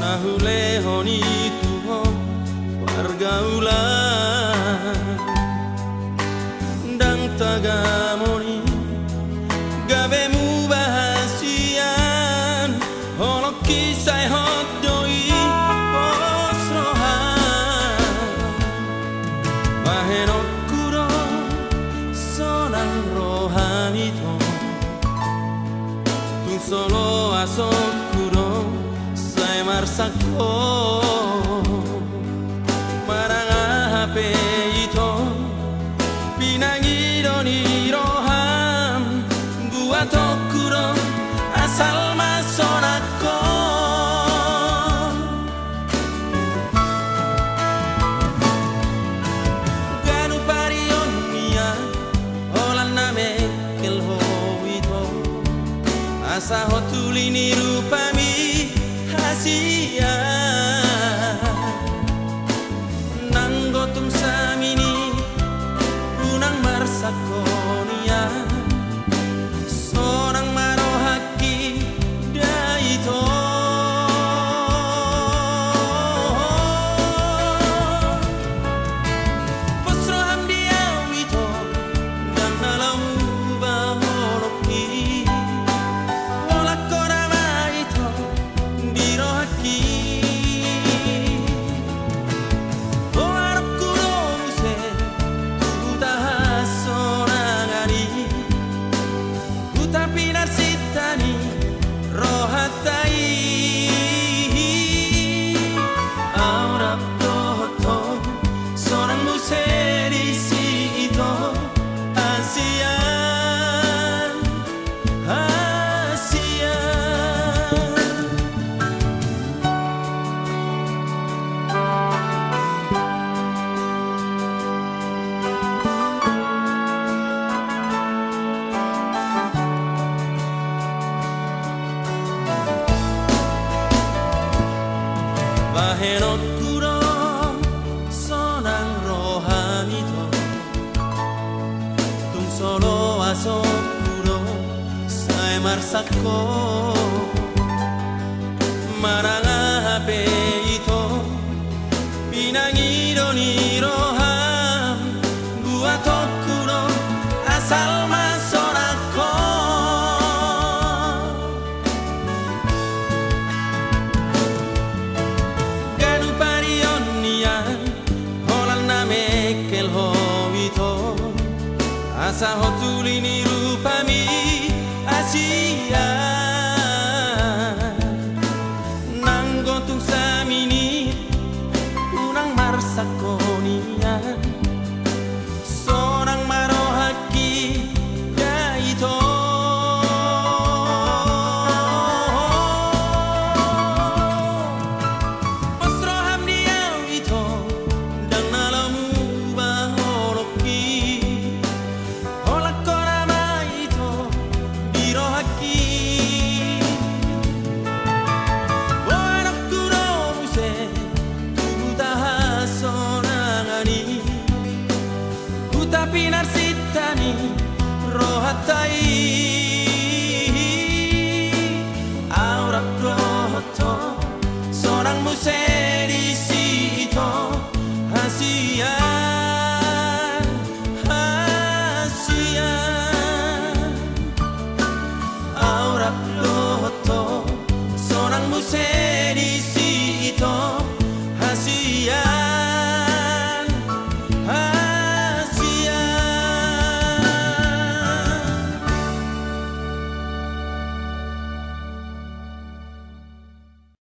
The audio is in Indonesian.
nahulehoni tuho pergaulan dan tagamoni gabemu bahasian holok kisah hodoi posrohan mahenokuro sonang rohani to tu solo asokuro sai marsako maranga hape ito pinangido ni roham gua tokuro asal masonako ganu parionia olan name kelho ito asa hotulini rupami hasia nanggotung samini unang marsakonia sonang marohaki daito posroham diawito dan alamu baholoki olak korama ito dirohaki sitani rohatai aurap toto sonang museri si ito asian bahenot kuro sonang rohani to tung solo asok kuro sai marsako maranga hape ito pinangido ni roham gua tokuro asal masonako kelho ito asa hotulini rupami asia nanggotung sa